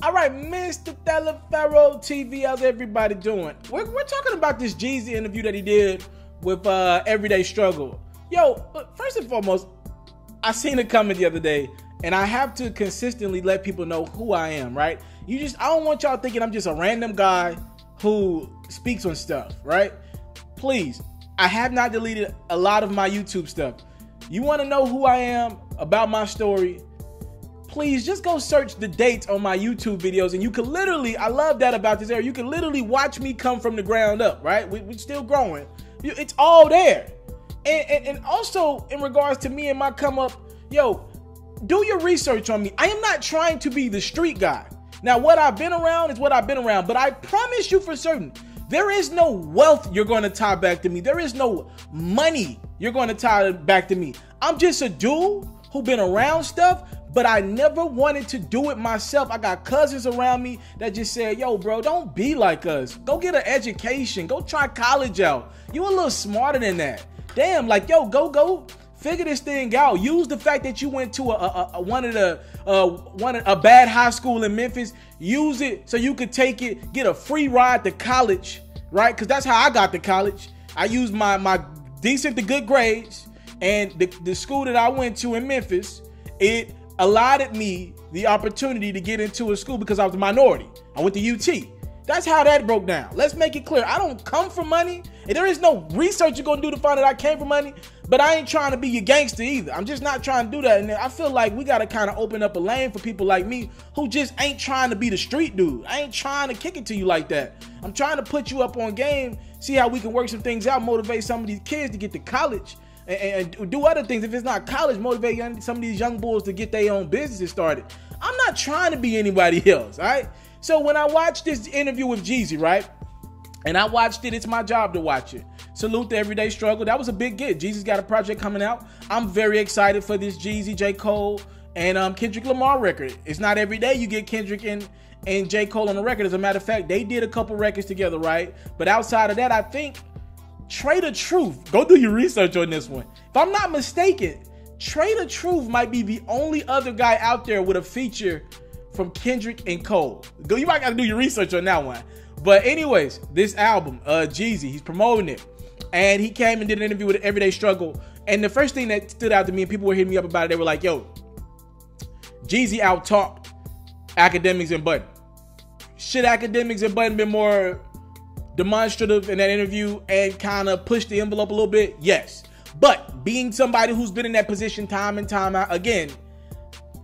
All right, Mr. TALIAFERRO TV, how's everybody doing? We're talking about this Jeezy interview that he did with Everyday Struggle. Yo, first and foremost, I seen a comment the other day, and I have to consistently let people know who I am, right? I don't want y'all thinking I'm just a random guy who speaks on stuff, right? Please, I have not deleted a lot of my YouTube stuff. You want to know who I am, about my story? Please just go search the dates on my YouTube videos, and you can literally, I love that about this area, you can literally watch me come from the ground up, right? We're still growing. It's all there. And also, in regards to me and my come up, yo, do your research on me. I am not trying to be the street guy. Now, what I've been around is what I've been around, but I promise you for certain, there is no wealth you're going to tie back to me. There is no money you're going to tie back to me. I'm just a dude who been around stuff, but I never wanted to do it myself. I got cousins around me that just said, yo, bro, don't be like us. Go get an education. Go try college out. You a little smarter than that. Damn, like, yo, go figure this thing out. Use the fact that you went to a bad high school in Memphis. Use it so you could take it, get a free ride to college, right? Because that's how I got to college. I used my decent to good grades, and the school that I went to in Memphis, it allotted me the opportunity to get into a school because I was a minority. I went to UT. That's how that broke down. Let's make it clear. I don't come from money, and there is no research you're gonna do to find out I came from money, but I ain't trying to be your gangster either. I'm just not trying to do that. And I feel like we gotta kind of open up a lane for people like me who just ain't trying to be the street dude. I ain't trying to kick it to you like that. I'm trying to put you up on game, see how we can work some things out, motivate some of these kids to get to college, and do other things. If it's not college, motivate some of these young boys to get their own businesses started. I'm not trying to be anybody else, all right? So when I watched this interview with Jeezy, right, and I watched it, it's my job to watch it. Salute the Everyday Struggle. That was a big get. Jeezy's got a project coming out. I'm very excited for this Jeezy, J. Cole, and Kendrick Lamar record. It's not every day you get Kendrick and J. Cole on the record. As a matter of fact, they did a couple records together, right? But outside of that, I think Trade of Truth, go do your research on this one. If I'm not mistaken, Trade of Truth might be the only other guy out there with a feature from Kendrick and Cole. You might gotta do your research on that one. But anyways, this album, Jeezy, he's promoting it. And he came and did an interview with Everyday Struggle. And the first thing that stood out to me, and people were hitting me up about it, they were like, yo, Jeezy out-talked Academics and Button. Should Academics and Button been more demonstrative in that interview and kind of push the envelope a little bit? Yes. But being somebody who's been in that position time and time out, again,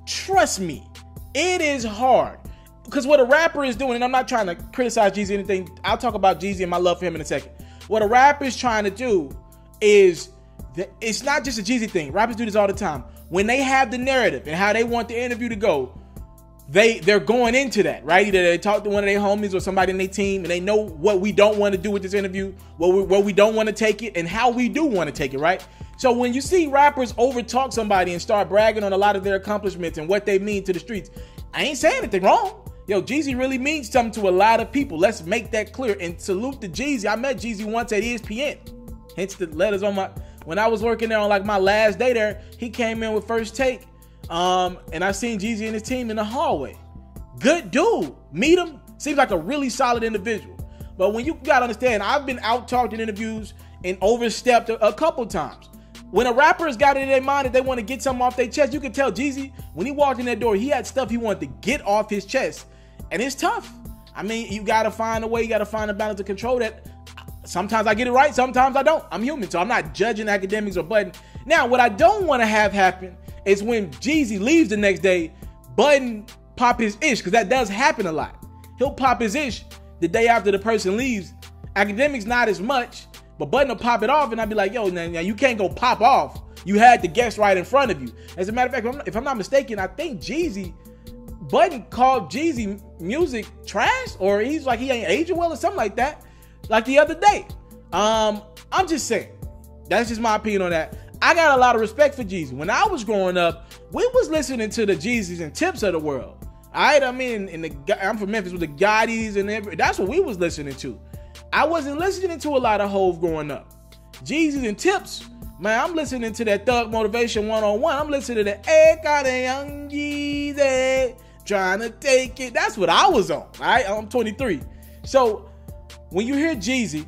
trust me, it is hard. Because what a rapper is doing, and I'm not trying to criticize Jeezy or anything, I'll talk about Jeezy and my love for him in a second. What a rapper is trying to do is, it's not just a Jeezy thing. Rappers do this all the time. When they have the narrative and how they want the interview to go, they're going into that, right? Either they talk to one of their homies or somebody in their team, and they know what we don't want to do with this interview, where we don't want to take it, and how we do want to take it, right? So when you see rappers overtalk somebody and start bragging on a lot of their accomplishments and what they mean to the streets, I ain't saying anything wrong. Yo, Jeezy really means something to a lot of people. Let's make that clear. And salute to Jeezy. I met Jeezy once at ESPN. Hence the letters on when I was working there on like my last day there, he came in with First Take. And I seen Jeezy and his team in the hallway. Good dude. Meet him. Seems like a really solid individual. But when you gotta understand, I've been out-talked in interviews and overstepped a couple times. When a rapper has got it in their mind that they want to get something off their chest, you can tell Jeezy, when he walked in that door, he had stuff he wanted to get off his chest. And it's tough. I mean, you got to find a way, you got to find a balance to control that. Sometimes I get it right, sometimes I don't. I'm human, so I'm not judging Academics or Button. Now, what I don't want to have happen is when Jeezy leaves the next day, Button pop his ish, because that does happen a lot. He'll pop his ish the day after the person leaves. Academics not as much, but Button will pop it off, and I'll be like, yo, now you can't go pop off. You had the guest right in front of you. As a matter of fact, if I'm not mistaken, I think Button called Jeezy music trash, or he's like he ain't aging well or something like that, like the other day. I'm just saying, that's just my opinion on that. I got a lot of respect for Jeezy. When I was growing up, we was listening to the Jeezys and Tips of the world. Alright, I mean, I'm from Memphis with the Gottis and that's what we was listening to. I wasn't listening to a lot of Hove growing up. Jeezys and Tips, man, I'm listening to that Thug Motivation 101. I'm listening to the Got a Young Jeezy. trying to take it. That's what I was on. All right, I'm 23. So when you hear Jeezy,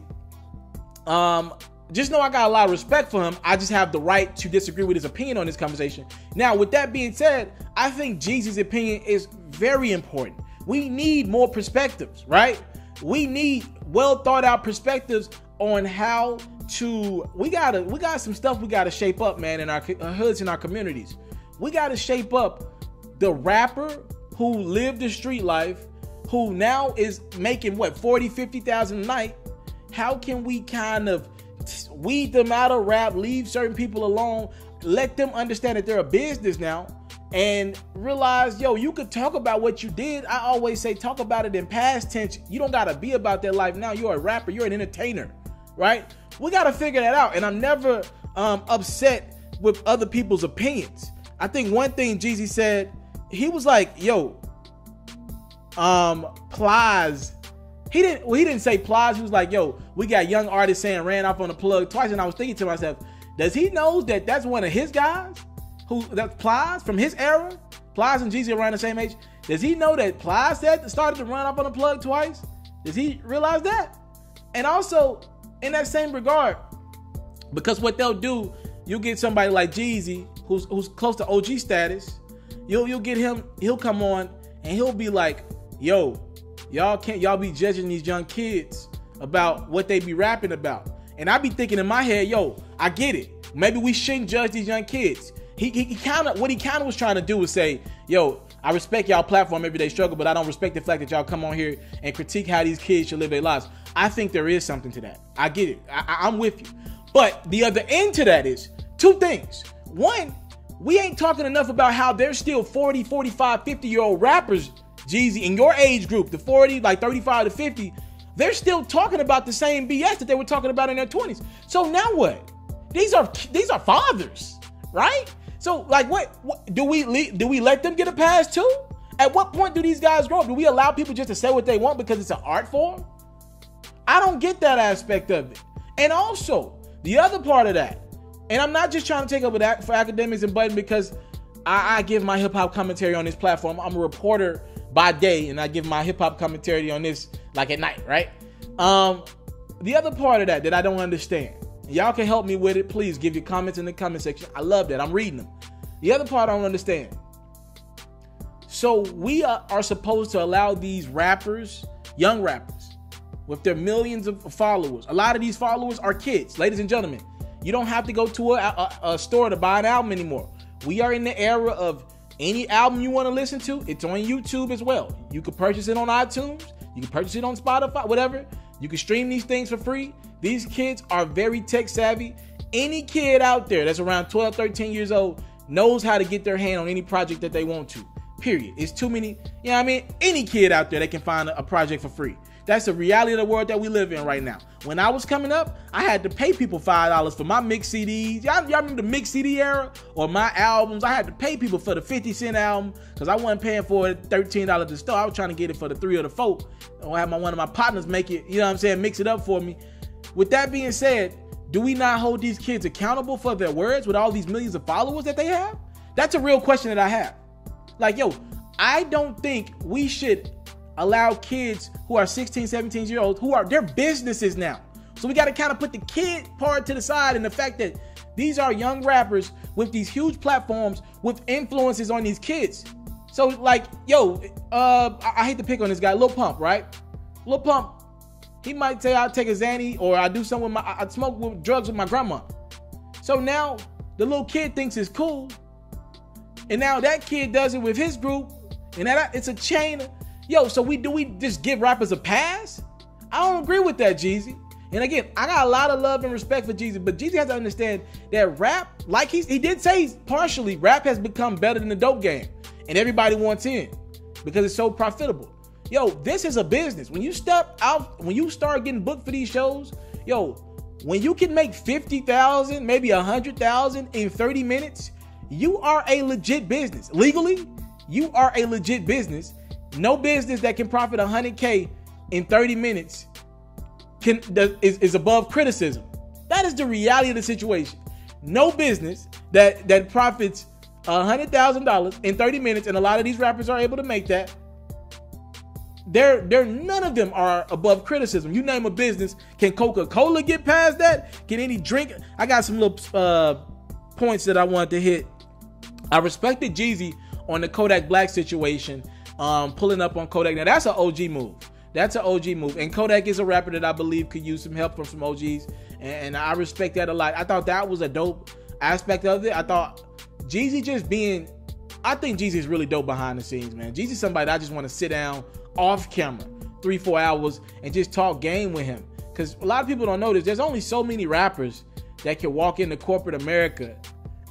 just know I got a lot of respect for him. I just have the right to disagree with his opinion on this conversation. Now, with that being said, I think Jeezy's opinion is very important. We need more perspectives, right? We need well thought out perspectives on how to, we got some stuff we got to shape up, man, in our hoods, in our communities. We got to shape up the rapper who lived the street life, who now is making what, 40, 50,000 a night. How can we kind of weed them out of rap, leave certain people alone, let them understand that they're a business now, and realize, yo, you could talk about what you did. I always say, talk about it in past tense. You don't got to be about that life now. You're a rapper. You're an entertainer, right? We got to figure that out. And I'm never upset with other people's opinions. I think one thing Jeezy said, he was like, yo, Plies. He didn't say Plies. He was like, yo, we got young artists saying ran off on the plug twice. And I was thinking to myself, does he know that that's one of his guys? That's Plies from his era? Plies and Jeezy around the same age. Does he know that Plies started to run up on the plug twice? Does he realize that? And also, in that same regard, because what they'll do, you'll get somebody like Jeezy, who's close to OG status. You'll get him, he'll come on and he'll be like, yo, y'all be judging these young kids about what they be rapping about. And I be thinking in my head, yo, I get it. Maybe we shouldn't judge these young kids. What he kind of was trying to do was say, yo, I respect y'all platform, everyday struggle, but I don't respect the fact that y'all come on here and critique how these kids should live their lives. I think there is something to that. I get it. I'm with you. But the other end to that is two things. One, we ain't talking enough about how there's still 40, 45, 50-year-old rappers, Jeezy, in your age group, the 40, like 35 to 50, they're still talking about the same BS that they were talking about in their 20s. So now what? These are fathers, right? So like what do we let them get a pass too? At what point do these guys grow up? Do we allow people just to say what they want because it's an art form? I don't get that aspect of it. And also, the other part of that, and I'm not just trying to take up with that for academics and button, because I give my hip-hop commentary on this platform. I'm a reporter by day, and I give my hip-hop commentary on this like at night, right? The other part of that I don't understand, y'all can help me with it, please give your comments in the comment section. I love that. I'm reading them. The other part I don't understand. So we are supposed to allow these rappers, young rappers, with their millions of followers. A lot of these followers are kids, ladies and gentlemen. You don't have to go to a store to buy an album anymore. We are in the era of any album you want to listen to, it's on YouTube as well. You can purchase it on iTunes. You can purchase it on Spotify, whatever. You can stream these things for free. These kids are very tech savvy. Any kid out there that's around 12, 13 years old knows how to get their hand on any project that they want to, period. It's too many, you know what I mean? Any kid out there that can find a project for free. That's the reality of the world that we live in right now. When I was coming up, I had to pay people $5 for my mix CDs. Y'all remember the mix CD era? Or my albums? I had to pay people for the 50-cent album because I wasn't paying for it $13 at the store. I was trying to get it for the 3 or the 4. Or have one of my partners make it, you know what I'm saying, mix it up for me. With that being said, do we not hold these kids accountable for their words with all these millions of followers that they have? That's a real question that I have. Like, yo, I don't think we should allow kids who are 16, 17 years old, they're businesses now. So we got to kind of put the kid part to the side, and the fact that these are young rappers with these huge platforms with influences on these kids. So like, yo, I hate to pick on this guy, Lil Pump, right? Lil Pump, he might say I take a Xanny or I do something with I smoke with drugs with my grandma. So now the little kid thinks it's cool. And now that kid does it with his group, and it's a chain. Yo, so we just give rappers a pass? I don't agree with that, Jeezy. And again, I got a lot of love and respect for Jeezy, but Jeezy has to understand that rap, like he did say partially, rap has become better than the dope game, and everybody wants in because it's so profitable. Yo, this is a business. When you step out, when you start getting booked for these shows, yo, when you can make 50,000, maybe 100,000 in 30 minutes, you are a legit business. Legally, you are a legit business. No business that can profit 100K in 30 minutes is above criticism. That is the reality of the situation. No business that profits $100,000 in 30 minutes, and a lot of these rappers are able to make that. They're none of them are above criticism. You name a business, can Coca-Cola get past that? Can any drink? I got some little points that I wanted to hit. I respected Jeezy on the Kodak Black situation, pulling up on Kodak. Now that's an OG move. That's an OG move. And Kodak is a rapper that I believe could use some help from some OGs, and I respect that a lot. I thought that was a dope aspect of it. I thought Jeezy I think Jeezy is really dope behind the scenes, man. Jeezy's somebody that I just want to sit down off camera 3-4 hours and just talk game with him. Because a lot of people don't know this. There's only so many rappers that can walk into corporate America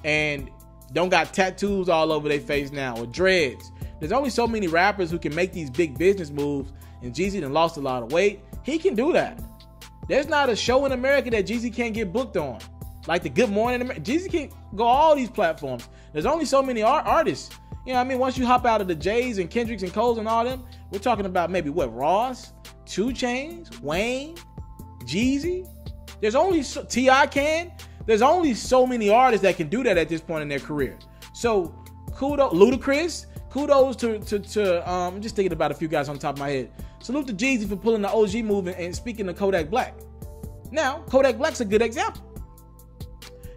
and don't got tattoos all over their face now or dreads. There's only so many rappers who can make these big business moves, and Jeezy done lost a lot of weight. He can do that. There's not a show in America that Jeezy can't get booked on. Like the Good Morning America. Jeezy can go all these platforms. There's only so many artists. You know what I mean? Once you hop out of the Jays and Kendricks and Coles and all them, we're talking about maybe Ross, 2 Chainz, Wayne, Jeezy. There's only T.I. can. There's only so many artists that can do that at this point in their career. So kudos, Ludacris. Kudos to I'm just thinking about a few guys on top of my head. Salute to Jeezy for pulling the OG move and speaking to Kodak Black. Now, Kodak Black's a good example.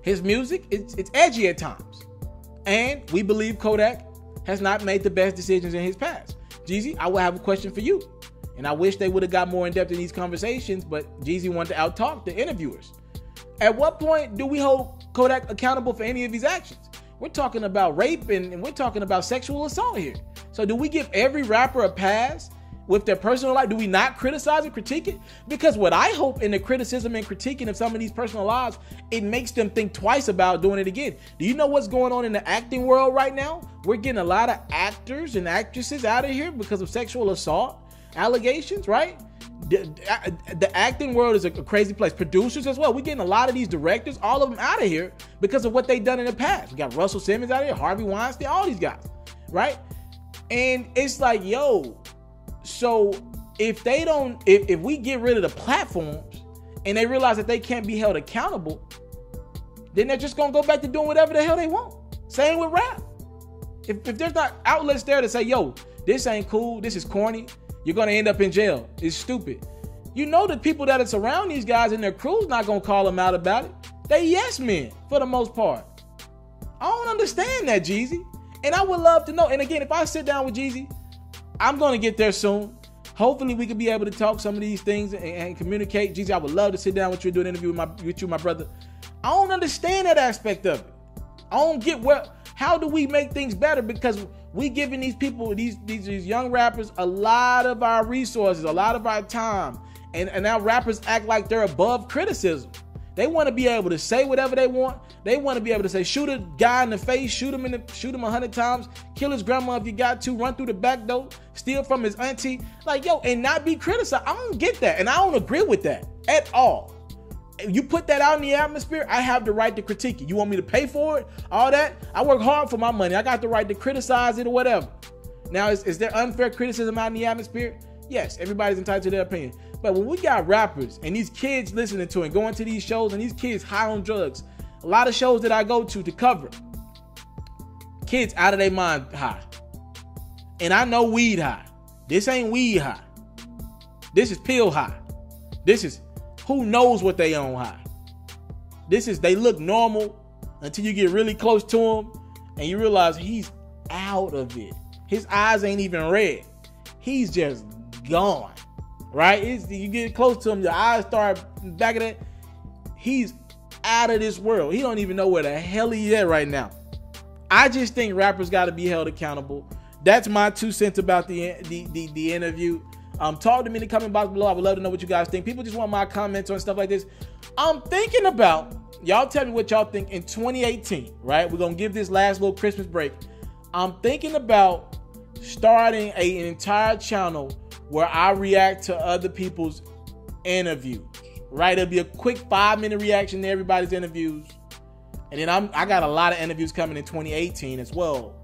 His music, it's edgy at times. And we believe Kodak has not made the best decisions in his past. Jeezy, I will have a question for you. And I wish they would have got more in depth in these conversations, but Jeezy wanted to out-talk the interviewers. At what point do we hold Kodak accountable for any of his actions? We're talking about rape and we're talking about sexual assault here. So do we give every rapper a pass with their personal life? Do we not criticize and critique it? Because what I hope in the criticism and critiquing of some of these personal lives, it makes them think twice about doing it again. Do you know what's going on in the acting world right now? We're getting a lot of actors and actresses out of here because of sexual assault allegations, right? The acting world is a crazy place. Producers as well. We're getting a lot of these directors, all of them out of here because of what they've done in the past. We got Russell Simmons out of here, Harvey Weinstein, all these guys, right? And it's like, yo, so if we get rid of the platforms and they realize that they can't be held accountable, then they're just gonna go back to doing whatever the hell they want. Same with rap. If there's not outlets there to say, yo, this ain't cool, this is corny, you're gonna end up in jail, it's stupid. You know the people that are surround these guys and their crew's not gonna call them out about it. They yes men for the most part. I don't understand that, Jeezy. And I would love to know. And again, if I sit down with Jeezy, I'm gonna get there soon. Hopefully we could be able to talk some of these things and communicate. Jeezy, I would love to sit down with you and do an interview with you, my brother. I don't understand that aspect of it. I don't get how do we make things better? Because we giving these people, these young rappers, a lot of our resources, a lot of our time. And now rappers act like they're above criticism. They want to be able to say whatever they want. They want to be able to say, shoot a guy in the face, shoot him 100 times, kill his grandma if you got to, run through the back door, steal from his auntie. Like, yo, and not be criticized. I don't get that. And I don't agree with that at all. You put that out in the atmosphere, I have the right to critique it. You want me to pay for it? All that? I work hard for my money. I got the right to criticize it or whatever. Now, is there unfair criticism out in the atmosphere? Yes, everybody's entitled to their opinion. But when we got rappers and these kids listening to and going to these shows and these kids high on drugs, a lot of shows that I go to cover, kids out of their mind high. And I know weed high. This ain't weed high. This is pill high. This is who knows what they own high. They look normal until you get really close to him and you realize he's out of it. His eyes ain't even red. He's just gone, right? You get close to him, your eyes start back of that. He's out of this world. He don't even know where the hell he's at right now. I just think rappers got to be held accountable. That's my 2 cents about the interview. Talk to me in the comment box below. I would love to know what you guys think. People just want my comments on stuff like this. I'm thinking about, y'all tell me what y'all think in 2018, right? We're going to give this last little Christmas break. I'm thinking about starting an entire channel where I react to other people's interviews, right? It'll be a quick 5-minute reaction to everybody's interviews. And then I got a lot of interviews coming in 2018 as well.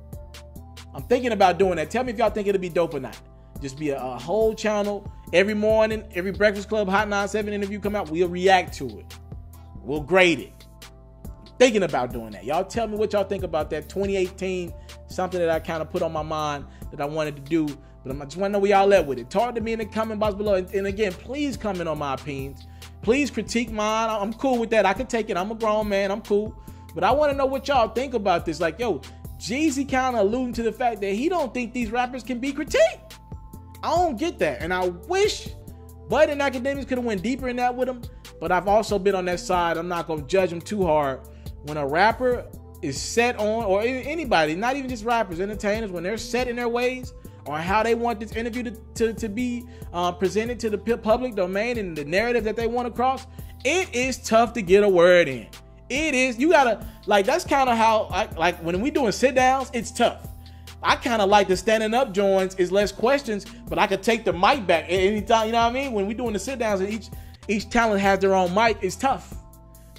I'm thinking about doing that. Tell me if y'all think it'll be dope or not. Just be a whole channel. Every morning, every Breakfast Club Hot 97 interview come out, we'll react to it. We'll grade it. thinking about doing that. Y'all tell me what y'all think about that. 2018, something that I kind of put on my mind that I wanted to do. But I just want to know where y'all at with it. Talk to me in the comment box below. And again, please comment on my opinions. Please critique mine. I'm cool with that. I can take it. I'm a grown man. I'm cool. But I want to know what y'all think about this. Like, yo, Jeezy kind of alluding to the fact that he don't think these rappers can be critiqued. I don't get that. And I wish Bud and Academics could have went deeper in that with him. But I've also been on that side. I'm not going to judge him too hard. When a rapper is set on, or anybody, not even just rappers, entertainers, when they're set in their ways on how they want this interview to be presented to the public domain and the narrative that they want to cross, it is tough to get a word in. It is. You gotta, like, that's kind of how, like when we doing sit downs, it's tough. I kind of like the standing up joints is less questions, but I could take the mic back at any time. You know what I mean? When we doing the sit downs and each talent has their own mic, it's tough.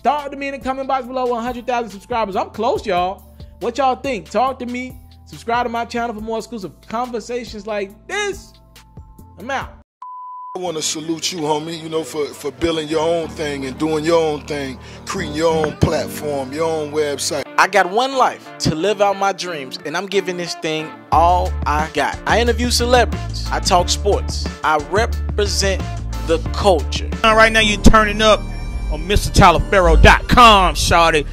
Talk to me in the comment box below. 100,000 subscribers. I'm close, y'all. What y'all think? Talk to me. Subscribe to my channel for more exclusive conversations like this. I'm out. I want to salute you, homie, you know, for building your own thing and doing your own thing, creating your own platform, your own website. I got one life to live out my dreams, and I'm giving this thing all I got. I interview celebrities. I talk sports. I represent the culture. Right now, you're turning up on itsmrtaliaferro.com, shawty.